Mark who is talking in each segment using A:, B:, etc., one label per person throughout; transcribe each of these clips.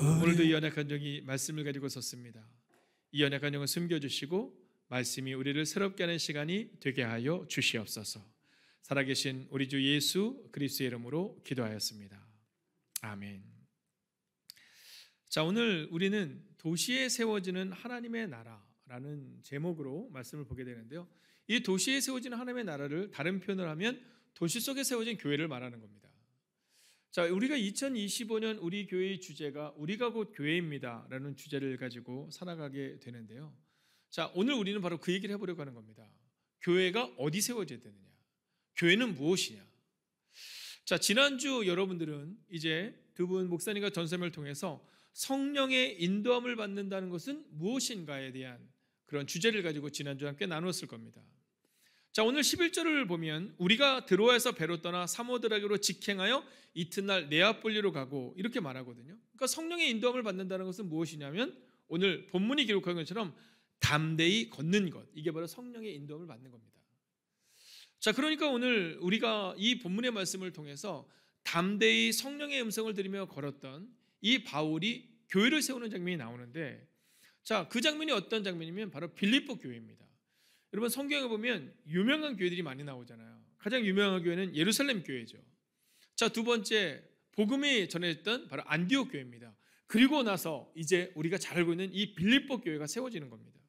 A: 오늘도 이 연약한 영이 말씀을 가지고 섰습니다. 이 연약한 영을 숨겨주시고 말씀이 우리를 새롭게 하는 시간이 되게 하여 주시옵소서. 살아계신 우리 주 예수 그리스도의 이름으로 기도하였습니다. 아멘. 자, 오늘 우리는 도시에 세워지는 하나님의 나라라는 제목으로 말씀을 보게 되는데요. 이 도시에 세워지는 하나님의 나라를 다른 표현을 하면 도시 속에 세워진 교회를 말하는 겁니다. 자, 우리가 2025년 우리 교회의 주제가 우리가 곧 교회입니다 라는 주제를 가지고 살아가게 되는데요. 자, 오늘 우리는 바로 그 얘기를 해보려고 하는 겁니다. 교회가 어디 세워져야 되느냐? 교회는 무엇이냐? 자, 지난주 여러분들은 이제 두 분 목사님과 전설을 통해서 성령의 인도함을 받는다는 것은 무엇인가에 대한 그런 주제를 가지고 지난주에 함께 나누었을 겁니다. 자, 오늘 11절을 보면 우리가 드로아에서 배로 떠나 사모드라기로 직행하여 이튿날 네아폴리로 가고 이렇게 말하거든요. 그러니까 성령의 인도함을 받는다는 것은 무엇이냐면 오늘 본문이 기록한 것처럼 담대히 걷는 것, 이게 바로 성령의 인도함을 받는 겁니다. 자, 그러니까 오늘 우리가 이 본문의 말씀을 통해서 담대히 성령의 음성을 들으며 걸었던 이 바울이 교회를 세우는 장면이 나오는데, 자, 그 장면이 어떤 장면이면 바로 빌립보 교회입니다. 여러분, 성경에 보면 유명한 교회들이 많이 나오잖아요. 가장 유명한 교회는 예루살렘 교회죠. 자, 두 번째 복음이 전해졌던 바로 안디옥 교회입니다. 그리고 나서 이제 우리가 잘 알고 있는 이 빌립보 교회가 세워지는 겁니다.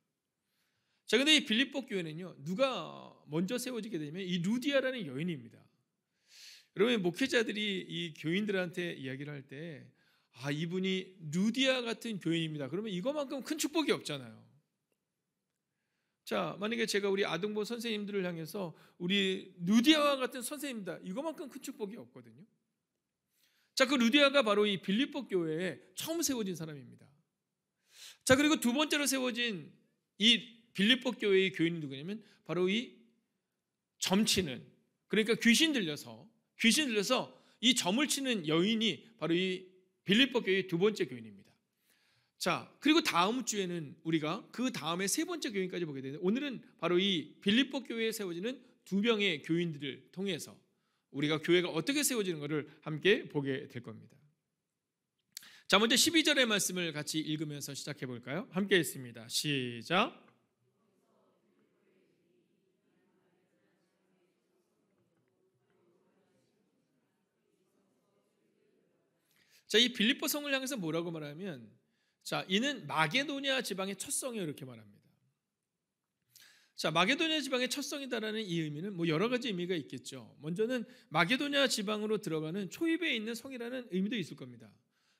A: 자, 근데 이 빌립보 교회는요, 누가 먼저 세워지게 되냐면 이 루디아라는 여인입니다. 여러분, 목회자들이 이 교인들한테 이야기를 할 때 이분이 루디아 같은 교인입니다. 그러면 이거만큼 큰 축복이 없잖아요. 자, 만약에 제가 우리 아동보 선생님들을 향해서 우리 루디아와 같은 선생님이다, 이거만큼 큰 축복이 없거든요. 자, 그 루디아가 바로 이 빌립보 교회에 처음 세워진 사람입니다. 자, 그리고 두 번째로 세워진 이 빌립보 교회의 교인이 누구냐면 바로 이 점치는, 그러니까 귀신 들려서 이 점을 치는 여인이 바로 이 빌립보 교회의 두 번째 교인입니다. 자, 그리고 다음 주에는 우리가 그 다음에 세 번째 교인까지 보게 되는데, 오늘은 바로 이 빌립보 교회에 세워지는 두 명의 교인들을 통해서 우리가 교회가 어떻게 세워지는 것을 함께 보게 될 겁니다. 자, 먼저 12절의 말씀을 같이 읽으면서 시작해 볼까요? 함께 읽습니다. 시작. 자, 이 빌립보 성을 향해서 뭐라고 말하면, 자, 이는 마게도니아 지방의 첫 성이요, 이렇게 말합니다. 자, 마게도니아 지방의 첫 성이다라는 이 의미는 뭐 여러 가지 의미가 있겠죠. 먼저는 마게도니아 지방으로 들어가는 초입에 있는 성이라는 의미도 있을 겁니다.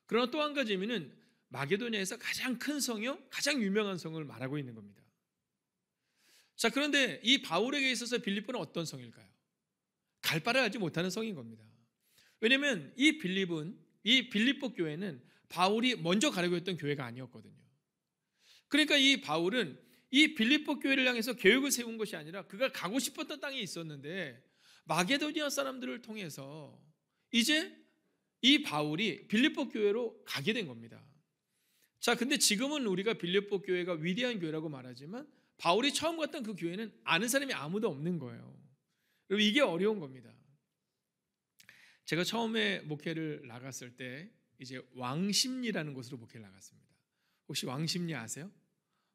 A: 그러나 또 한 가지 의미는 마게도니아에서 가장 큰 성이요, 가장 유명한 성을 말하고 있는 겁니다. 자, 그런데 이 바울에게 있어서 빌립보는 어떤 성일까요? 갈 바를 알지 못하는 성인 겁니다. 왜냐하면 이 빌립보 교회는 바울이 먼저 가려고 했던 교회가 아니었거든요. 그러니까 이 바울은 이 빌립보 교회를 향해서 계획을 세운 것이 아니라 그가 가고 싶었던 땅이 있었는데 마게도니아 사람들을 통해서 이제 이 바울이 빌립보 교회로 가게 된 겁니다. 자, 근데 지금은 우리가 빌립보 교회가 위대한 교회라고 말하지만 바울이 처음 갔던 그 교회는 아는 사람이 아무도 없는 거예요. 그리고 이게 어려운 겁니다. 제가 처음에 목회를 나갔을 때 이제 왕십리라는 곳으로 목회를 나갔습니다. 혹시 왕십리 아세요?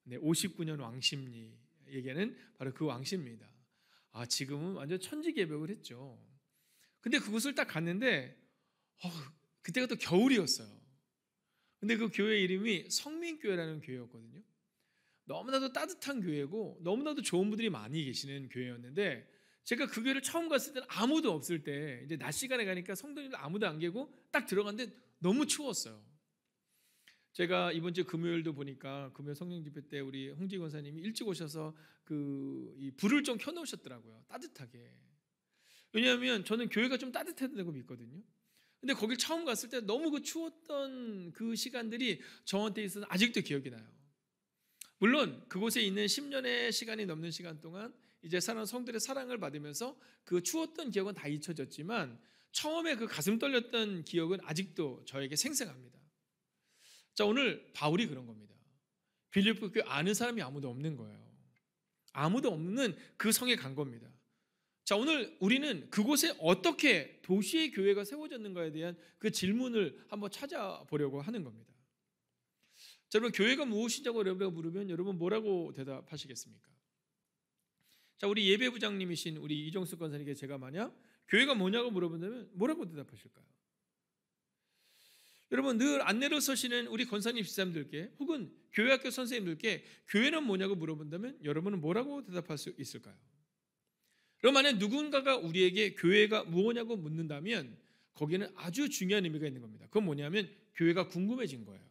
A: 네, 59년 왕십리 얘기는 바로 그 왕십리입니다. 지금은 완전 천지개벽을 했죠. 근데 그곳을 딱 갔는데 그때가 또 겨울이었어요. 근데 그 교회 이름이 성민교회라는 교회였거든요. 너무나도 따뜻한 교회고 너무나도 좋은 분들이 많이 계시는 교회였는데, 제가 그 교회를 처음 갔을 때는 아무도 없을 때 이제 낮 시간에 가니까 성도님들 아무도 안 계고 딱 들어갔는데 너무 추웠어요. 제가 이번 주 금요일도 보니까 금요일 성령 집회 때 우리 홍지 권사님이 일찍 오셔서 이 불을 좀 켜놓으셨더라고요. 따뜻하게. 왜냐하면 저는 교회가 좀 따뜻해야 된다고 믿거든요. 근데 거길 처음 갔을 때 너무 그 추웠던 그 시간들이 저한테 있어서 아직도 기억이 나요. 물론 그곳에 있는 10년의 시간이 넘는 시간 동안 이제 사는 성들의 사랑을 받으면서 그 추웠던 기억은 다 잊혀졌지만 처음에 그 가슴 떨렸던 기억은 아직도 저에게 생생합니다. 자, 오늘 바울이 그런 겁니다. 빌립보 교회 아는 사람이 아무도 없는 거예요. 아무도 없는 그 성에 간 겁니다. 자, 오늘 우리는 그곳에 어떻게 도시의 교회가 세워졌는가에 대한 그 질문을 한번 찾아보려고 하는 겁니다. 자, 여러분 교회가 무엇이냐고 여러분가 물으면 여러분 뭐라고 대답하시겠습니까? 자, 우리 예배부장님이신 우리 이정숙 권사님께 제가 만약 교회가 뭐냐고 물어본다면 뭐라고 대답하실까요? 여러분 늘 안내로 서시는 우리 권사님 집사님들께 혹은 교회학교 선생님들께 교회는 뭐냐고 물어본다면 여러분은 뭐라고 대답할 수 있을까요? 그럼 만약 누군가가 우리에게 교회가 무엇냐고 묻는다면 거기에는 아주 중요한 의미가 있는 겁니다. 그건 뭐냐면 교회가 궁금해진 거예요.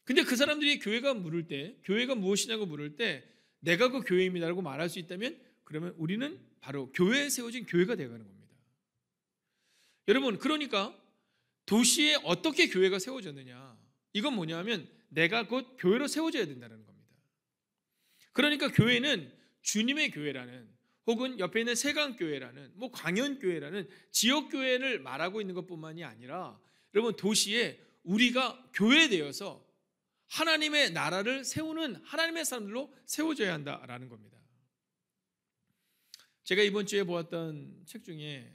A: 근데 그 사람들이 교회가 물을 때, 교회가 무엇이냐고 물을 때 내가 그 교회입니다라고 말할 수 있다면 그러면 우리는 바로 교회에 세워진 교회가 되어가는 겁니다. 여러분 그러니까 도시에 어떻게 교회가 세워졌느냐, 이건 뭐냐면 내가 곧 교회로 세워져야 된다는 겁니다. 그러니까 교회는 주님의 교회라는 혹은 옆에 있는 세강교회라는 광연교회라는 지역교회를 말하고 있는 것뿐만이 아니라 여러분 도시에 우리가 교회되어서 하나님의 나라를 세우는 하나님의 사람들로 세워져야 한다라는 겁니다. 제가 이번 주에 보았던 책 중에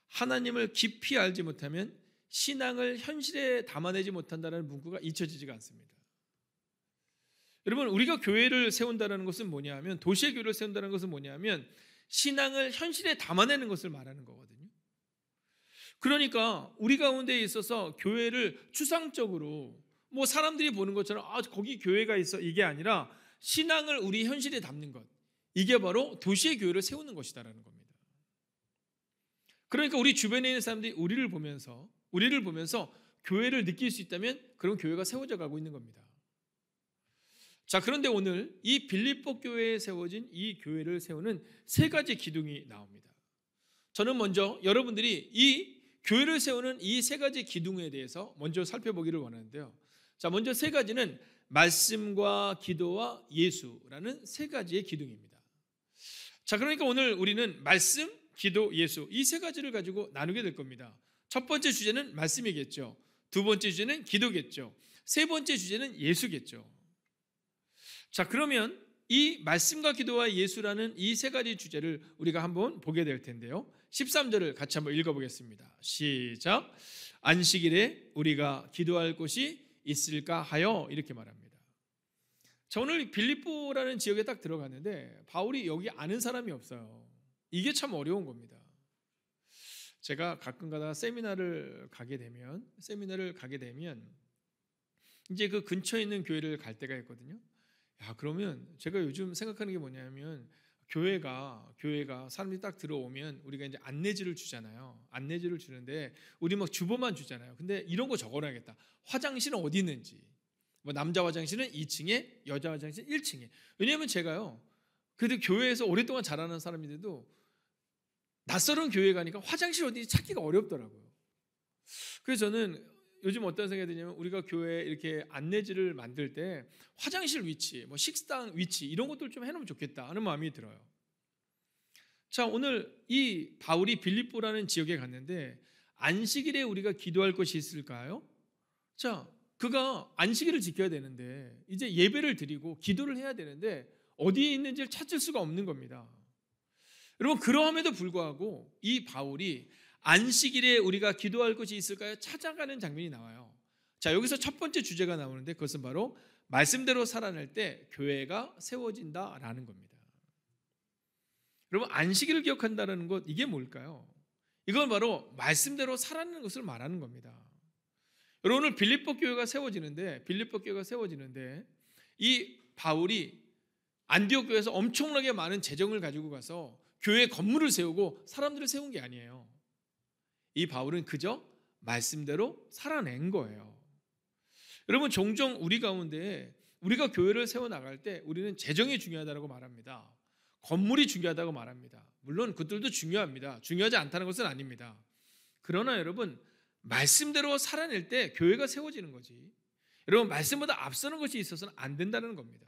A: 하나님을 깊이 알지 못하면 신앙을 현실에 담아내지 못한다는 문구가 잊혀지지가 않습니다. 여러분 우리가 교회를 세운다는 것은 뭐냐 하면, 도시의 교회를 세운다는 것은 뭐냐 하면 신앙을 현실에 담아내는 것을 말하는 거거든요. 그러니까 우리 가운데 있어서 교회를 추상적으로 사람들이 보는 것처럼 거기 교회가 있어 이게 아니라 신앙을 우리 현실에 담는 것, 이게 바로 도시의 교회를 세우는 것이다라는 겁니다. 그러니까 우리 주변에 있는 사람들이 우리를 보면서 교회를 느낄 수 있다면 그런 교회가 세워져 가고 있는 겁니다. 자, 그런데 오늘 이 빌립보 교회에 세워진 이 교회를 세우는 세 가지 기둥이 나옵니다. 저는 먼저 여러분들이 이 교회를 세우는 이 세 가지 기둥에 대해서 먼저 살펴보기를 원하는데요. 자, 먼저 세 가지는 말씀과 기도와 예수라는 세 가지의 기둥입니다. 자, 그러니까 오늘 우리는 말씀, 기도, 예수 이 세 가지를 가지고 나누게 될 겁니다. 첫 번째 주제는 말씀이겠죠. 두 번째 주제는 기도겠죠. 세 번째 주제는 예수겠죠. 자, 그러면 이 말씀과 기도와 예수라는 이 세 가지 주제를 우리가 한번 보게 될 텐데요. 13절을 같이 한번 읽어보겠습니다. 시작. 안식일에 우리가 기도할 곳이 있을까 하여 이렇게 말합니다. 자, 오늘 빌립보라는 지역에 딱 들어갔는데 바울이 여기 아는 사람이 없어요. 이게 참 어려운 겁니다. 제가 가끔 가다가 세미나를 가게 되면 이제 그 근처에 있는 교회를 갈 때가 있거든요. 그러면 제가 요즘 생각하는 게 뭐냐면 교회가 사람들이 딱 들어오면 우리가 이제 안내지를 주잖아요. 안내지를 주는데 우리 주보만 주잖아요. 근데 이런 거 적어놔야겠다. 화장실은 어디 있는지, 남자 화장실은 2층에, 여자 화장실은 1층에. 왜냐하면 제가요, 그래도 교회에서 오랫동안 자라는 사람인데도 낯설은 교회 가니까 화장실 어디인지 찾기가 어렵더라고요. 그래서 저는 요즘 어떤 생각이 드냐면 우리가 교회에 이렇게 안내지를 만들 때 화장실 위치, 식당 위치 이런 것들 좀 해놓으면 좋겠다 하는 마음이 들어요. 자, 오늘 이 바울이 빌립보라는 지역에 갔는데 안식일에 우리가 기도할 것이 있을까요? 자, 그가 안식일을 지켜야 되는데 이제 예배를 드리고 기도를 해야 되는데 어디에 있는지를 찾을 수가 없는 겁니다. 여러분 그러함에도 불구하고 이 바울이 안식일에 우리가 기도할 것이 있을까요? 찾아가는 장면이 나와요. 자, 여기서 첫 번째 주제가 나오는데 그것은 바로 말씀대로 살아낼 때 교회가 세워진다라는 겁니다. 여러분 안식일을 기억한다는 것 이게 뭘까요? 이건 바로 말씀대로 살아내는 것을 말하는 겁니다. 여러분 오늘 빌립보 교회가 세워지는데 이 바울이 안디옥 교회에서 엄청나게 많은 재정을 가지고 가서 교회 건물을 세우고 사람들을 세운 게 아니에요. 이 바울은 그저 말씀대로 살아낸 거예요. 여러분 종종 우리 가운데 우리가 교회를 세워나갈 때 우리는 재정이 중요하다고 말합니다. 건물이 중요하다고 말합니다. 물론 그들도 중요합니다. 중요하지 않다는 것은 아닙니다. 그러나 여러분 말씀대로 살아낼 때 교회가 세워지는 거지, 여러분 말씀보다 앞서는 것이 있어서는 안 된다는 겁니다.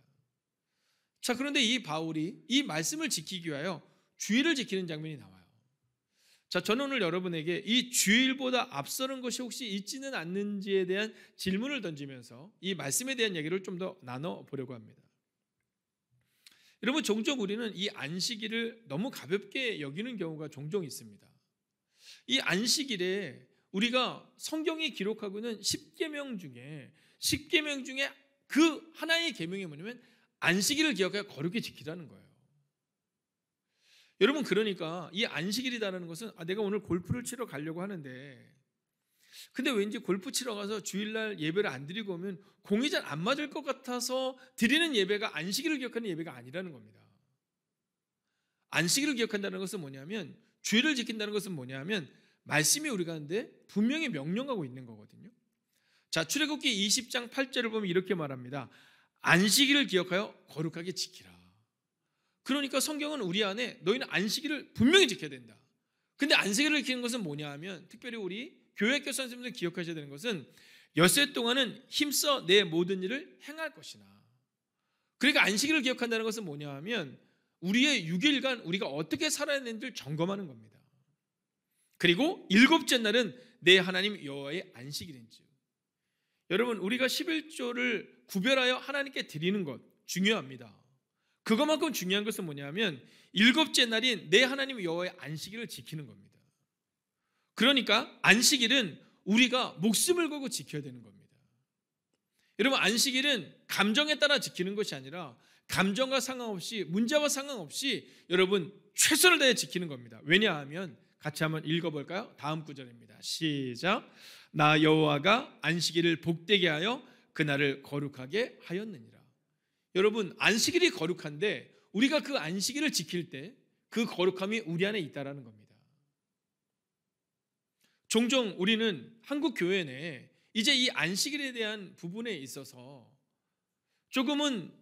A: 자, 그런데 이 바울이 이 말씀을 지키기 위하여 주일을 지키는 장면이 나와요. 자, 저는 오늘 여러분에게 이 주일보다 앞서는 것이 혹시 있지는 않는지에 대한 질문을 던지면서 이 말씀에 대한 얘기를 좀 더 나눠보려고 합니다. 여러분 종종 우리는 이 안식일을 너무 가볍게 여기는 경우가 종종 있습니다. 이 안식일에 우리가 성경이 기록하고는 10계명 중에 그 하나의 계명이 뭐냐면 안식일을 기억하여 거룩히 지키라는 거예요. 여러분, 그러니까 이 안식일이라는 것은 내가 오늘 골프를 치러 가려고 하는데 근데 왠지 골프 치러 가서 주일날 예배를 안 드리고 오면 공이 잘 안 맞을 것 같아서 드리는 예배가 안식일을 기억하는 예배가 아니라는 겁니다. 안식일을 기억한다는 것은 뭐냐면, 주일을 지킨다는 것은 뭐냐면 말씀이 우리 가운데 분명히 명령하고 있는 거거든요. 자, 출애굽기 20장 8절을 보면 이렇게 말합니다. 안식일을 기억하여 거룩하게 지키라. 그러니까 성경은 우리 안에 너희는 안식일을 분명히 지켜야 된다. 근데 안식일을 지키는 것은 뭐냐 하면, 특별히 우리 교회학교 선생님들 기억하셔야 되는 것은 엿새 동안은 힘써 내 모든 일을 행할 것이나. 그러니까 안식일을 기억한다는 것은 뭐냐 하면 우리의 6일간 우리가 어떻게 살아야 되는지를 점검하는 겁니다. 그리고 일곱째 날은 내 하나님 여호와의 안식일인지. 여러분, 우리가 11조를 구별하여 하나님께 드리는 것 중요합니다. 그것만큼 중요한 것은 뭐냐면 일곱째 날인 내 하나님 여호와의 안식일을 지키는 겁니다. 그러니까 안식일은 우리가 목숨을 걸고 지켜야 되는 겁니다. 여러분, 안식일은 감정에 따라 지키는 것이 아니라 감정과 상관없이, 문제와 상관없이 여러분 최선을 다해 지키는 겁니다. 왜냐하면 같이 한번 읽어볼까요? 다음 구절입니다. 시작. 나 여호와가 안식일을 복되게 하여 그날을 거룩하게 하였느니라. 여러분, 안식일이 거룩한데 우리가 그 안식일을 지킬 때 그 거룩함이 우리 안에 있다라는 겁니다. 종종 우리는 한국 교회 내에 이제 이 안식일에 대한 부분에 있어서 조금은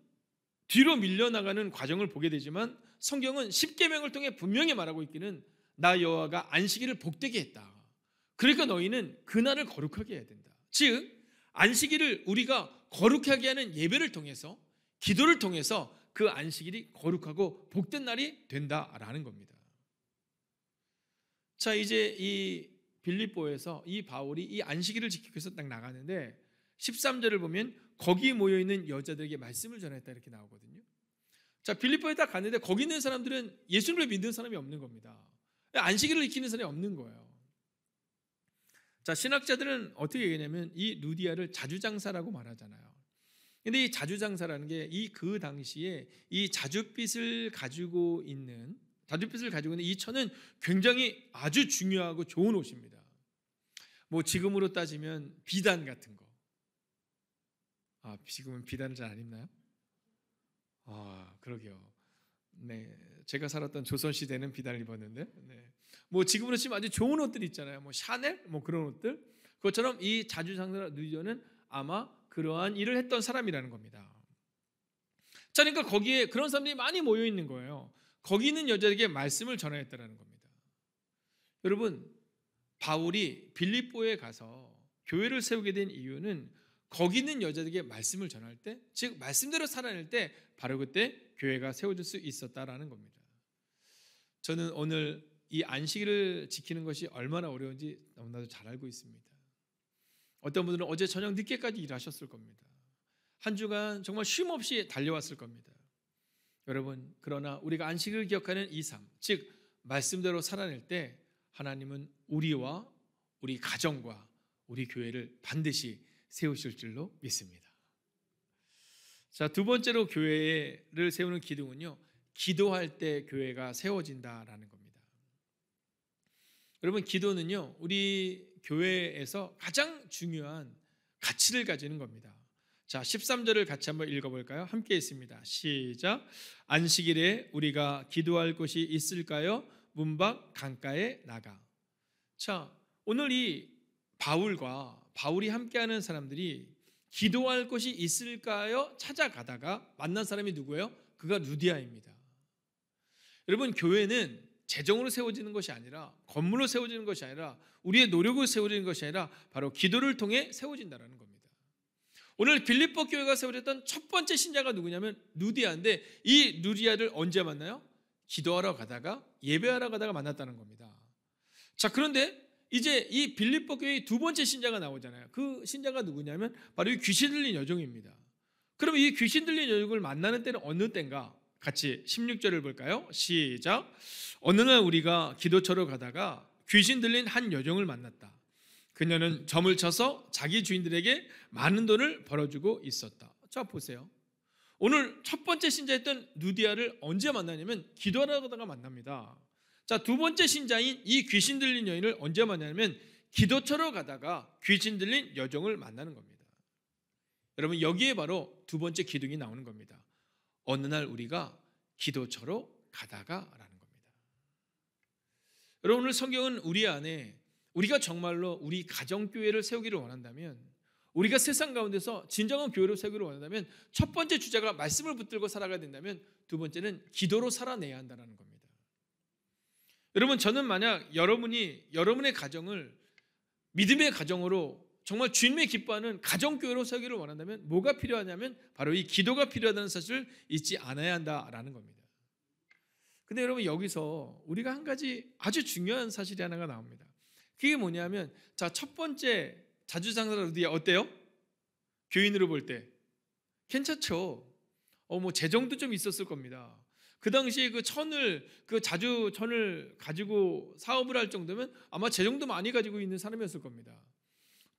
A: 뒤로 밀려나가는 과정을 보게 되지만, 성경은 10계명을 통해 분명히 말하고 있기는 나 여호와가 안식일을 복되게 했다. 그러니까 너희는 그날을 거룩하게 해야 된다. 즉 안식일을 우리가 거룩하게 하는 예배를 통해서, 기도를 통해서 그 안식일이 거룩하고 복된 날이 된다라는 겁니다. 자, 이제 이 빌립보에서 이 바울이 이 안식일을 지키기 위해서 딱 나가는데 13절을 보면 거기 모여있는 여자들에게 말씀을 전했다 이렇게 나오거든요. 자, 빌립보에 딱 갔는데 거기 있는 사람들은 예수님을 믿는 사람이 없는 겁니다. 안식일을 지키는 사람이 없는 거예요. 자, 신학자들은 어떻게 얘기하냐면 이 루디아를 자주장사라고 말하잖아요. 근데 이 자주장사라는 게 그 당시에 이 자줏빛을 가지고 있는 이 천은 굉장히 아주 중요하고 좋은 옷입니다. 뭐 지금으로 따지면 비단 같은 거. 지금은 비단을 잘 안 입나요? 그러게요. 네, 제가 살았던 조선 시대는 비단을 입었는데, 네. 뭐 지금으로 치면 아주 좋은 옷들 있잖아요. 뭐 샤넬, 뭐 그런 옷들. 그것처럼 이 자주장사 루디아는 아마 그러한 일을 했던 사람이라는 겁니다. 자, 그러니까 거기에 그런 사람들이 많이 모여 있는 거예요. 거기 있는 여자에게 말씀을 전하였다라는 겁니다. 여러분, 바울이 빌립보에 가서 교회를 세우게 된 이유는 거기 있는 여자들에게 말씀을 전할 때, 즉 말씀대로 살아낼 때 바로 그때 교회가 세워질 수 있었다라는 겁니다. 저는 오늘 이 안식일을 지키는 것이 얼마나 어려운지 너무나도 잘 알고 있습니다. 어떤 분들은 어제 저녁 늦게까지 일하셨을 겁니다. 한 주간 정말 쉼 없이 달려왔을 겁니다. 여러분, 그러나 우리가 안식을 기억하는 이 삶, 즉 말씀대로 살아낼 때 하나님은 우리와 우리 가정과 우리 교회를 반드시 세우실 줄로 믿습니다. 자, 두 번째로 교회를 세우는 기둥은요, 기도할 때 교회가 세워진다라는 겁니다. 여러분, 기도는요 우리 교회에서 가장 중요한 가치를 가지는 겁니다. 자, 13절을 같이 한번 읽어볼까요? 함께 있습니다. 시작. 안식일에 우리가 기도할 곳이 있을까요? 문 밖 강가에 나가. 자, 오늘 이 바울이 함께하는 사람들이 기도할 곳이 있을까요? 찾아가다가 만난 사람이 누구예요? 그가 루디아입니다. 여러분, 교회는 재정으로 세워지는 것이 아니라, 건물로 세워지는 것이 아니라, 우리의 노력으로 세워지는 것이 아니라 바로 기도를 통해 세워진다는 겁니다. 오늘 빌립보 교회가 세워졌던 첫 번째 신자가 누구냐면 루디아인데, 이 루디아를 언제 만나요? 기도하러 가다가, 예배하러 가다가 만났다는 겁니다. 자, 그런데 이제 이 빌립보 교회의 두 번째 신자가 나오잖아요. 그 신자가 누구냐면 바로 이 귀신 들린 여종입니다. 그럼 이 귀신 들린 여종을 만나는 때는 어느 때인가? 같이 16절을 볼까요? 시작. 어느 날 우리가 기도처로 가다가 귀신 들린 한 여종을 만났다. 그녀는 점을 쳐서 자기 주인들에게 많은 돈을 벌어주고 있었다. 자, 보세요. 오늘 첫 번째 신자였던 누디아를 언제 만나냐면 기도하다가 만납니다. 자, 두 번째 신자인 이 귀신 들린 여인을 언제 만나냐면 기도처로 가다가 귀신 들린 여종을 만나는 겁니다. 여러분, 여기에 바로 두 번째 기둥이 나오는 겁니다. 어느 날 우리가 기도처로 가다가라는 겁니다. 여러분, 오늘 성경은 우리 안에 우리가 정말로 우리 가정교회를 세우기를 원한다면, 우리가 세상 가운데서 진정한 교회를 세우기를 원한다면 첫 번째 주제가 말씀을 붙들고 살아가야 된다면 두 번째는 기도로 살아내야 한다는 겁니다. 여러분, 저는 만약 여러분의 가정을 믿음의 가정으로 정말 주님의 기뻐하는 가정교회로 세우기를 원한다면 뭐가 필요하냐면 바로 이 기도가 필요하다는 사실을 잊지 않아야 한다라는 겁니다. 근데 여러분, 여기서 우리가 한 가지 아주 중요한 사실이 하나가 나옵니다. 그게 뭐냐면, 자, 첫 번째 자주상사 루디아 어때요? 교인으로 볼 때 괜찮죠. 뭐 재정도 좀 있었을 겁니다. 그 당시에 그 자주천을 가지고 사업을 할 정도면 아마 재정도 많이 가지고 있는 사람이었을 겁니다.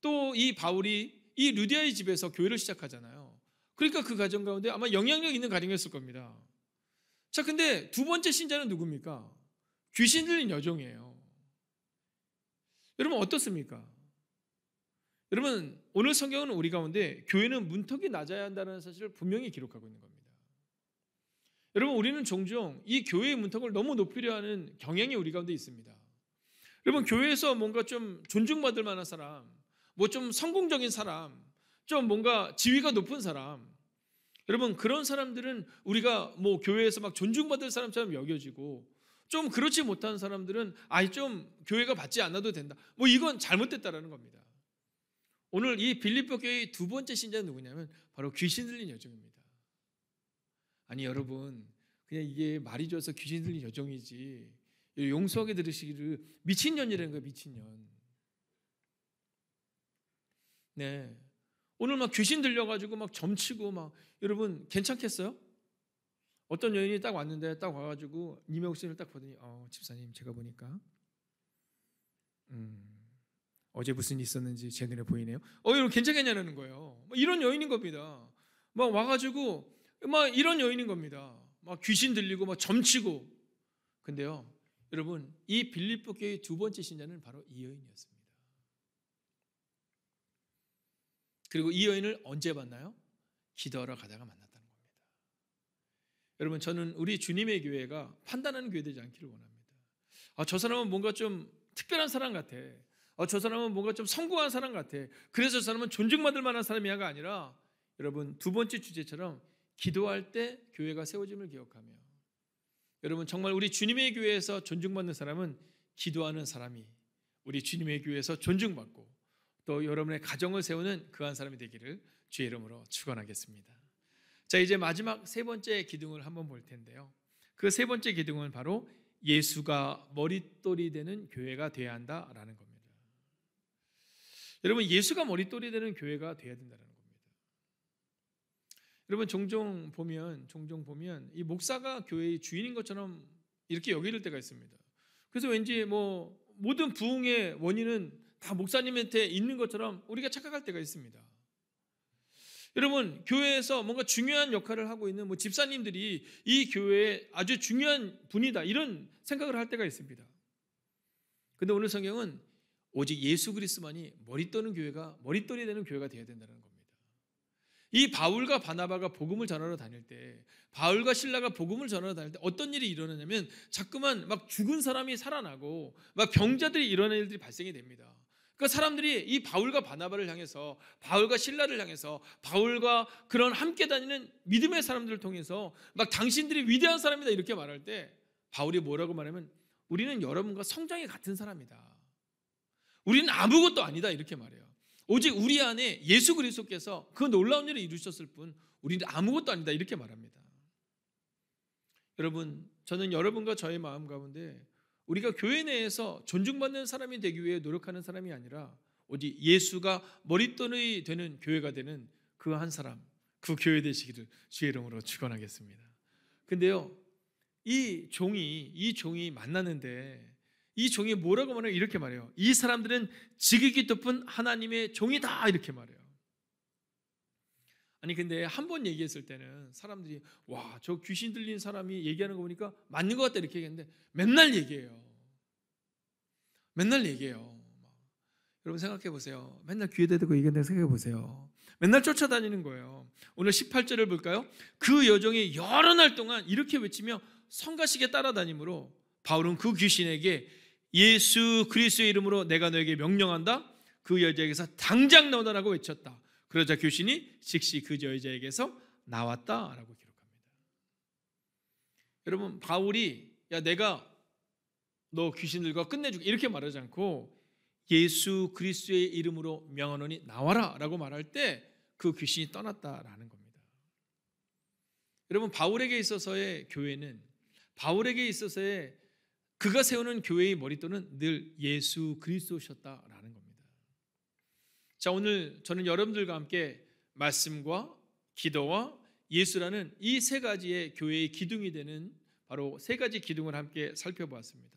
A: 또 이 바울이 이 루디아의 집에서 교회를 시작하잖아요. 그러니까 그 가정 가운데 아마 영향력 있는 가정이었을 겁니다. 자, 근데 두 번째 신자는 누굽니까? 귀신 들린 여종이에요. 여러분, 어떻습니까? 여러분, 오늘 성경은 우리 가운데 교회는 문턱이 낮아야 한다는 사실을 분명히 기록하고 있는 겁니다. 여러분, 우리는 종종 이 교회의 문턱을 너무 높이려 하는 경향이 우리 가운데 있습니다. 여러분, 교회에서 뭔가 좀 존중받을 만한 사람, 뭐 좀 성공적인 사람, 좀 뭔가 지위가 높은 사람, 여러분, 그런 사람들은 우리가 뭐 교회에서 막 존중받을 사람처럼 여겨지고, 좀 그렇지 못한 사람들은 좀 교회가 받지 않아도 된다, 뭐 이건 잘못됐다라는 겁니다. 오늘 이 빌립보 교회의 두 번째 신자는 누구냐면 바로 귀신 들린 여종입니다. 아니, 여러분, 그냥 이게 말이 좋아서 귀신 들린 여종이지 용서하게 들으시기를 미친년이라는 거예요. 미친년. 네, 오늘 막 귀신 들려가지고 막 점치고 막, 여러분 괜찮겠어요? 어떤 여인이 딱 왔는데, 딱 와가지고 이명옥 씨를 딱 보더니 집사님, 제가 보니까 어제 무슨 일 있었는지 제 눈에 보이네요. 여러분 괜찮겠냐는 거예요. 이런 여인인 겁니다. 막 와가지고 막 이런 여인인 겁니다. 막 귀신 들리고 막 점치고. 근데요, 여러분, 이 빌립보 교회의 두 번째 신자는 바로 이 여인이었습니다. 그리고 이 여인을 언제 만나요? 기도하러 가다가 만났다는 겁니다. 여러분, 저는 우리 주님의 교회가 판단하는 교회 되지 않기를 원합니다. 저 사람은 뭔가 좀 특별한 사람 같아. 저 사람은 뭔가 좀 성공한 사람 같아. 그래서 저 사람은 존중받을 만한 사람이야가 아니라, 여러분, 두 번째 주제처럼 기도할 때 교회가 세워짐을 기억하며, 여러분, 정말 우리 주님의 교회에서 존중받는 사람은 기도하는 사람이 우리 주님의 교회에서 존중받고 또 여러분의 가정을 세우는 그 한 사람이 되기를 주의 이름으로 축원하겠습니다. 자, 이제 마지막 세 번째 기둥을 한번 볼 텐데요. 그 세 번째 기둥은 바로 예수가 머릿돌이 되는 교회가 돼야 한다라는 겁니다. 여러분, 예수가 머릿돌이 되는 교회가 돼야 된다는 겁니다. 여러분, 종종 보면 이 목사가 교회의 주인인 것처럼 이렇게 여길 때가 있습니다. 그래서 왠지 뭐 모든 부흥의 원인은 다 목사님한테 있는 것처럼 우리가 착각할 때가 있습니다. 여러분, 교회에서 뭔가 중요한 역할을 하고 있는 뭐 집사님들이 이 교회의 아주 중요한 분이다, 이런 생각을 할 때가 있습니다. 그런데 오늘 성경은 오직 예수 그리스도만이 머릿돌이 되는 교회가 되어야 된다는 겁니다. 이 바울과 바나바가 복음을 전하러 다닐 때, 바울과 신라가 복음을 전하러 다닐 때 어떤 일이 일어나냐면 자꾸만 막 죽은 사람이 살아나고 막 병자들이 일어나는 일들이 발생이 됩니다. 그러니까 사람들이 이 바울과 바나바를 향해서, 바울과 신라를 향해서, 바울과 그런 함께 다니는 믿음의 사람들을 통해서 막 당신들이 위대한 사람이다 이렇게 말할 때, 바울이 뭐라고 말하면 우리는 여러분과 성장이 같은 사람이다, 우리는 아무것도 아니다 이렇게 말해요. 오직 우리 안에 예수 그리스도께서 그 놀라운 일을 이루셨을 뿐 우리는 아무것도 아니다 이렇게 말합니다. 여러분, 저는 여러분과 저의 마음 가운데 우리가 교회 내에서 존중받는 사람이 되기 위해 노력하는 사람이 아니라 오직 예수가 머릿돌이 되는 교회가 되는 그 한 사람, 그 교회 되시기를 주의 이름으로 축원하겠습니다. 근데요, 이 종이 만나는데 이 종이 뭐라고 말해요? 이렇게 말해요. 이 사람들은 지극히 높은 하나님의 종이다 이렇게 말해요. 아니 근데 한 번 얘기했을 때는 사람들이 와, 저 귀신 들린 사람이 얘기하는 거 보니까 맞는 것 같다 이렇게 얘기했는데 맨날 얘기해요. 맨날 얘기해요. 여러분 생각해 보세요. 맨날 귀에 대고 얘기한다고 생각해 보세요. 맨날 쫓아다니는 거예요. 오늘 18절을 볼까요? 그 여종이 여러 날 동안 이렇게 외치며 성가시게 따라다니므로 바울은 그 귀신에게 예수 그리스도의 이름으로 내가 너에게 명령한다. 그 여자에게서 당장 나오라고 외쳤다. 그러자 귀신이 즉시 그 여자에게서 나왔다라고 기록합니다. 여러분 바울이 야 내가 너 귀신들과 끝내줄게 이렇게 말하지 않고 예수 그리스도의 이름으로 명하노니 나와라라고 말할 때 그 귀신이 떠났다라는 겁니다. 여러분 바울에게 있어서의 교회는 바울에게 있어서의 그가 세우는 교회의 머릿돌은 늘 예수 그리스도셨다라는 겁니다. 자, 오늘 저는 여러분들과 함께 말씀과 기도와 예수라는 이 세 가지의 교회의 기둥이 되는 바로 세 가지 기둥을 함께 살펴보았습니다.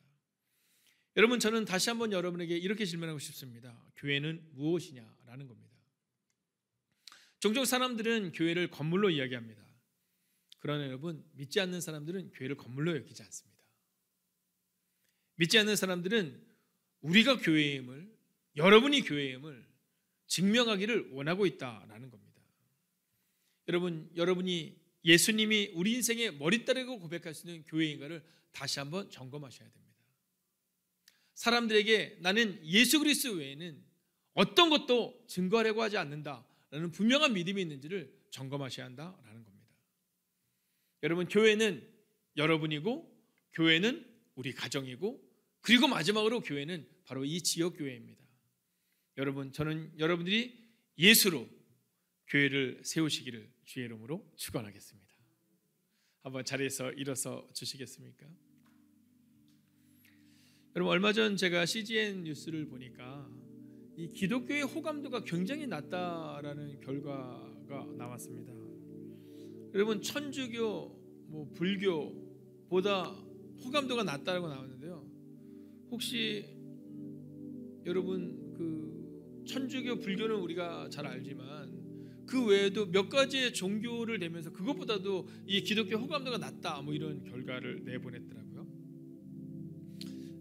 A: 여러분 저는 다시 한번 여러분에게 이렇게 질문하고 싶습니다. 교회는 무엇이냐라는 겁니다. 종종 사람들은 교회를 건물로 이야기합니다. 그러나 여러분 믿지 않는 사람들은 교회를 건물로 여기지 않습니다. 믿지 않는 사람들은 우리가 교회임을, 여러분이 교회임을 증명하기를 원하고 있다라는 겁니다. 여러분이 예수님이 우리 인생의 머리따르고 고백할 수 있는 교회인가를 다시 한번 점검하셔야 됩니다. 사람들에게 나는 예수 그리스도 외에는 어떤 것도 증거하려고 하지 않는다라는 분명한 믿음이 있는지를 점검하셔야 한다라는 겁니다. 여러분 교회는 여러분이고 교회는 우리 가정이고 그리고 마지막으로 교회는 바로 이 지역 교회입니다. 여러분 저는 여러분들이 예수로 교회를 세우시기를 주의 이름으로 축원하겠습니다. 한번 자리에서 일어서 주시겠습니까? 여러분 얼마 전 제가 CGN 뉴스를 보니까 이 기독교의 호감도가 굉장히 낮다라는 결과가 나왔습니다. 여러분 천주교, 불교보다 호감도가 낮다라고 나왔는데요. 혹시 여러분 그 천주교, 불교는 우리가 잘 알지만 그 외에도 몇 가지의 종교를 내면서 그것보다도 이 기독교 호감도가 낮다 이런 결과를 내보냈더라고요.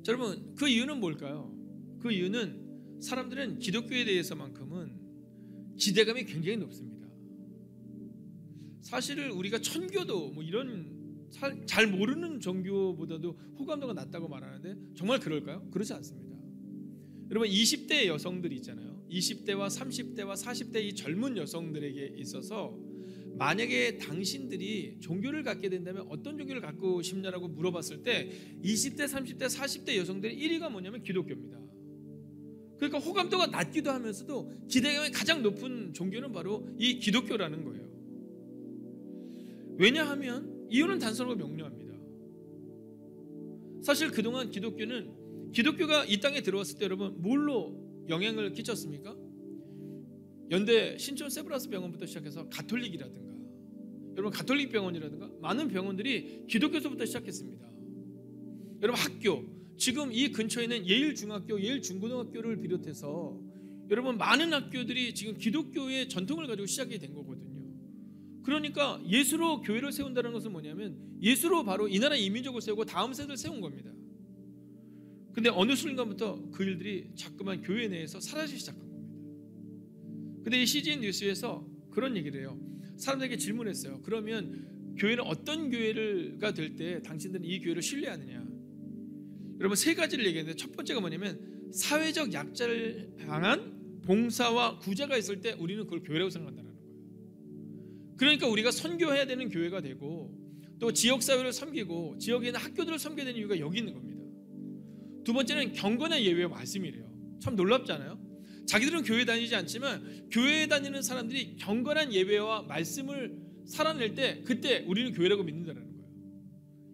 A: 자, 여러분 그 이유는 뭘까요? 그 이유는 사람들은 기독교에 대해서만큼은 기대감이 굉장히 높습니다. 사실 우리가 천교도 이런 잘 모르는 종교보다도 호감도가 낮다고 말하는데 정말 그럴까요? 그렇지 않습니다. 여러분 20대 여성들이 있잖아요. 20대와 30대와 40대 이 젊은 여성들에게 있어서 만약에 당신들이 종교를 갖게 된다면 어떤 종교를 갖고 싶냐라고 물어봤을 때 20대, 30대, 40대 여성들의 1위가 뭐냐면 기독교입니다. 그러니까 호감도가 낮기도 하면서도 기대감이 가장 높은 종교는 바로 이 기독교라는 거예요. 왜냐하면 이유는 단순하고 명료합니다. 사실 그동안 기독교가 이 땅에 들어왔을 때 여러분 뭘로 영향을 끼쳤습니까? 연대 신촌 세브라스 병원부터 시작해서 가톨릭이라든가 여러분 가톨릭 병원이라든가 많은 병원들이 기독교서부터 시작했습니다. 여러분 학교 지금 이 근처에 있는 예일중학교, 예일중고등학교를 비롯해서 여러분 많은 학교들이 지금 기독교의 전통을 가지고 시작이 된 거거든요. 그러니까 예수로 교회를 세운다는 것은 뭐냐면 예수로 바로 이 나라 이민족을 세우고 다음 세대를 세운 겁니다. 근데 어느 순간부터 그 일들이 자꾸만 교회 내에서 사라지기 시작한 겁니다. 근데 이 CGN 뉴스에서 그런 얘기를 해요. 사람들에게 질문했어요. 그러면 교회는 어떤 교회가 될 때 당신들은 이 교회를 신뢰하느냐? 여러분 세 가지를 얘기했는데 첫 번째가 뭐냐면 사회적 약자를 향한 봉사와 구제가 있을 때 우리는 그걸 교회라고 생각한다는 거예요. 그러니까 우리가 선교해야 되는 교회가 되고 또 지역사회를 섬기고 지역에 있는 학교들을 섬겨야 되는 이유가 여기 있는 겁니다. 두 번째는 경건의 예외의 말씀이래요. 참 놀랍잖아요. 자기들은 교회 다니지 않지만 교회에 다니는 사람들이 경건한 예배와 말씀을 살아낼 때 그때 우리는 교회라고 믿는다는 거예요.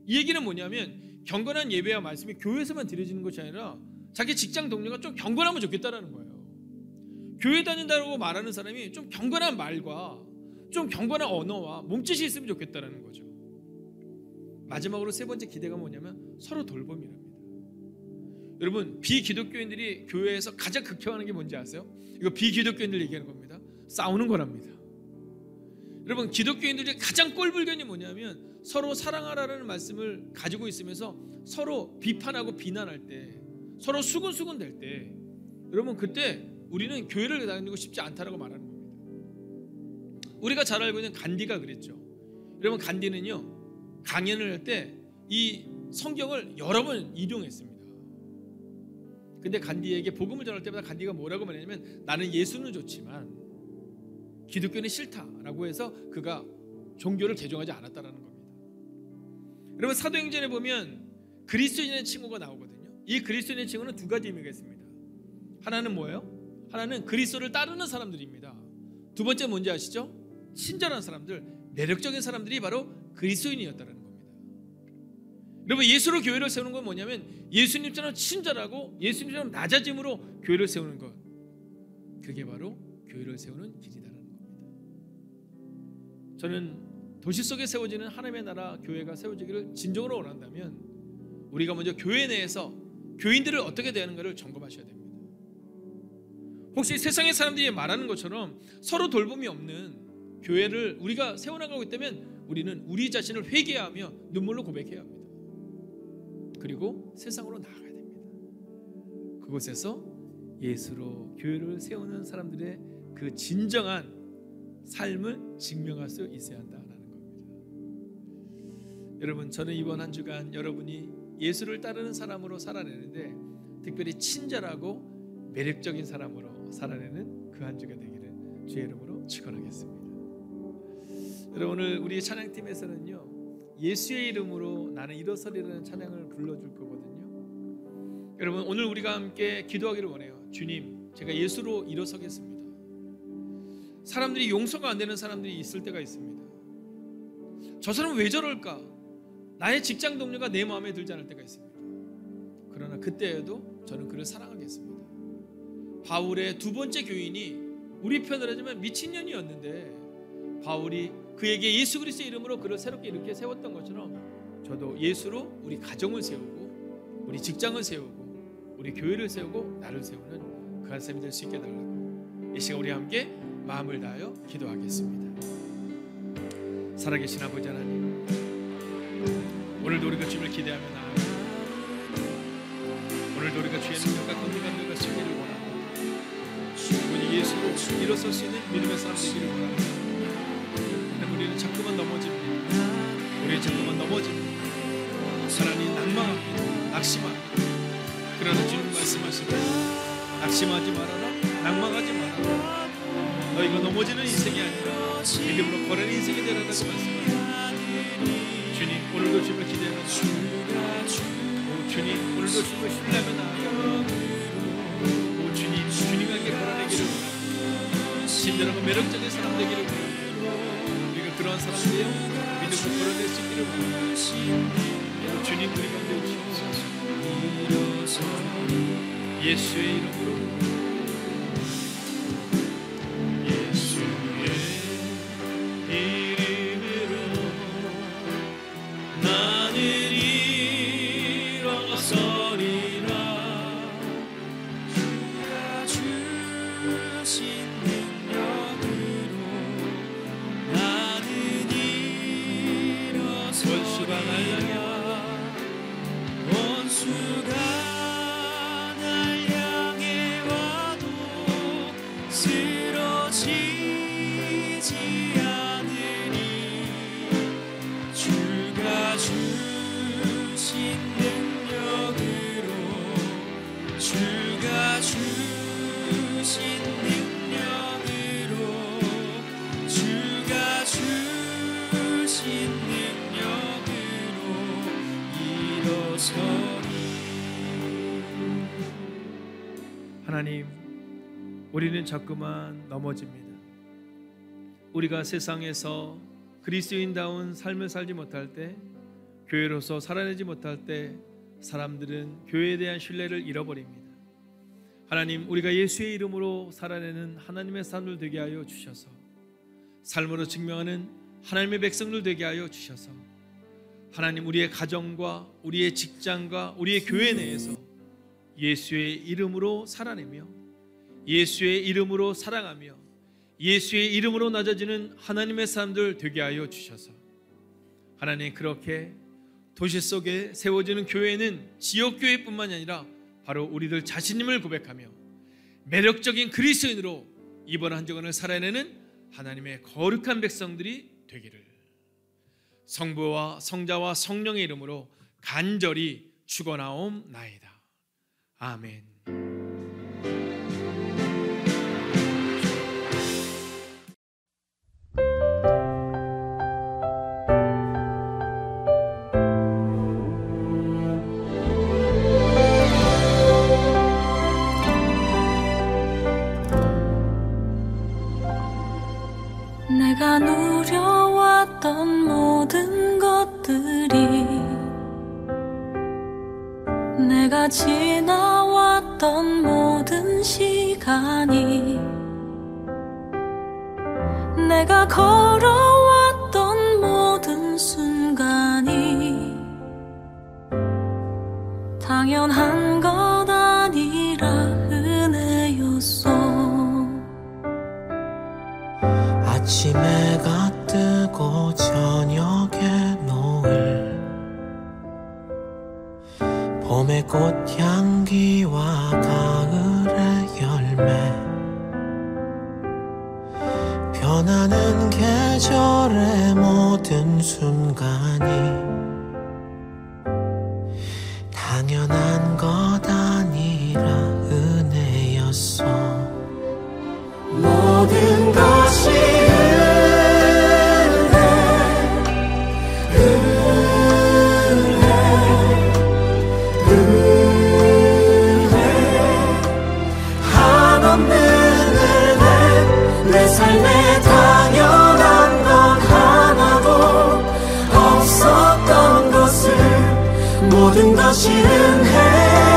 A: 이 얘기는 뭐냐면 경건한 예배와 말씀이 교회에서만 드려지는 것이 아니라 자기 직장 동료가 좀 경건하면 좋겠다라는 거예요. 교회 다닌다고 말하는 사람이 좀 경건한 말과 좀 경건한 언어와 몸짓이 있으면 좋겠다라는 거죠. 마지막으로 세 번째 기대가 뭐냐면 서로 돌봄이랍니다. 여러분, 비기독교인들이 교회에서 가장 극혐하는 게 뭔지 아세요? 이거 비기독교인들 얘기하는 겁니다. 싸우는 거랍니다. 여러분, 기독교인들이 가장 꼴불견이 뭐냐면 서로 사랑하라는 말씀을 가지고 있으면서 서로 비판하고 비난할 때, 서로 수군수군 될 때, 여러분 그때 우리는 교회를 다니고 싶지 않다라고 말하는 겁니다. 우리가 잘 알고 있는 간디가 그랬죠. 여러분, 간디는요 강연을 할 때 이 성경을 여러 번 인용했습니다. 근데 간디에게 복음을 전할 때마다 간디가 뭐라고 말했냐면, 나는 예수는 좋지만 기독교는 싫다라고 해서 그가 종교를 개종하지 않았다라는 겁니다. 여러분, 사도행전에 보면 그리스도인의 칭호가 나오거든요. 이 그리스도인의 칭호는 두 가지 의미가 있습니다. 하나는 뭐예요? 하나는 그리스도를 따르는 사람들입니다. 두 번째 뭔지 아시죠? 친절한 사람들, 매력적인 사람들이 바로 그리스도인이었다는 겁니다. 여러분, 예수로 교회를 세우는 건 뭐냐면 예수님처럼 친절하고 예수님처럼 낮아짐으로 교회를 세우는 것, 그게 바로 교회를 세우는 길이다라는 겁니다. 저는 도시 속에 세워지는 하나님의 나라 교회가 세워지기를 진정으로 원한다면 우리가 먼저 교회 내에서 교인들을 어떻게 대하는가를 점검하셔야 됩니다. 혹시 세상의 사람들이 말하는 것처럼 서로 돌봄이 없는 교회를 우리가 세워나가고 있다면 우리는 우리 자신을 회개하며 눈물로 고백해야 합니다. 그리고 세상으로 나아가야 됩니다. 그곳에서 예수로 교회를 세우는 사람들의 그 진정한 삶을 증명할 수 있어야 한다는 겁니다. 여러분, 저는 이번 한 주간 여러분이 예수를 따르는 사람으로 살아내는데 특별히 친절하고 매력적인 사람으로 살아내는 그 한 주가 되기를 주의 이름으로 축원하겠습니다. 여러분, 오늘 우리 찬양팀에서는요 예수의 이름으로 나는 일어서리라는 찬양을 불러줄 거거든요. 여러분, 오늘 우리가 함께 기도하기를 원해요. 주님, 제가 예수로 일어서겠습니다. 사람들이 용서가 안 되는 사람들이 있을 때가 있습니다. 저 사람은 왜 저럴까? 나의 직장 동료가 내 마음에 들지 않을 때가 있습니다. 그러나 그때에도 저는 그를 사랑하겠습니다. 바울의 두 번째 교인이 우리 편을 하자면 미친년이었는데 바울이 그에게 예수 그리스도의 이름으로 그를 새롭게 이렇게 세웠던 것처럼 저도 예수로 우리 가정을 세우고 우리 직장을 세우고 우리 교회를 세우고 나를 세우는 그 한 사람이 될 수 있게 달라고 이 시간 우리 함께 마음을 다하여 기도하겠습니다. 살아계신 아버지 하나님, 오늘도 우리가 주님을 기대하며 나아갑니다. 오늘도 우리가 주의 능력과 건강한 능력과 승리를 원합니다. 우리 예수로 일어설 수 있는 믿음의 사람 되기를 원합니다. 우리는 자꾸만 넘어집니다. 우리는 자꾸만 넘어집니다. 하나님, 낙망합니다. 낙심합니다. 그러나 주님 말씀하시고 낙심하지 말아라, 낙망하지 말아라. 너희가 넘어지는 인생이 아니라 믿음으로 걸어가는 인생이 되라고 말씀하십니다. 주님, 오늘도 주님을 기대하며 나아갑니다. 주님, 오늘도 주님을 신뢰하며 나아갑니다. 주님, 주님에게 걸어내기를 원합니다. 친절하고 매력적인 사람 되기를 원합니다. 그러한 사람들이요 믿음으로 걸어낼 수 있기를 원합니다. 주님, 우리 가운데 오시옵소서. 예수의 이름으로, 예수의 이름으로 나는 일어서리라. 주가 주신 원수가 날 향해 와도 쓰러지지 않으니 주가 주신 능력으로, 주가 주신 능력으로, 주가 주신 하나님, 우리는 자꾸만 넘어집니다. 우리가 세상에서 그리스도인다운 삶을 살지 못할 때, 교회로서 살아내지 못할 때 사람들은 교회에 대한 신뢰를 잃어버립니다. 하나님, 우리가 예수의 이름으로 살아내는 하나님의 삶을 되게 하여 주셔서 삶으로 증명하는 하나님의 백성들 되게 하여 주셔서 하나님, 우리의 가정과 우리의 직장과 우리의 교회 내에서 예수의 이름으로 살아내며 예수의 이름으로 사랑하며 예수의 이름으로 낮아지는 하나님의 사람들 되게 하여 주셔서 하나님, 그렇게 도시 속에 세워지는 교회는 지역교회뿐만이 아니라 바로 우리들 자신임을 고백하며 매력적인 그리스도인으로 이번 한 주간을 살아내는 하나님의 거룩한 백성들이 되기를 성부와 성자와 성령의 이름으로 간절히 축원하옵나이다. 아멘.
B: 내가 누려왔던 모든 것들이 내가 지나왔던 모든 시간이 내가 걸어왔던 모든 순간이 당연한 것 아니라 은혜였소.
C: 아침 해가 뜨고 저녁에 노을 봄의 꽃향기와 가을의 열매 변하는 계절의 모든 순간이 당연한 것 아니라 은혜였어. 모든 것이 내 삶에 당연한 건 하나도 없었던 것을 모든 것이 은혜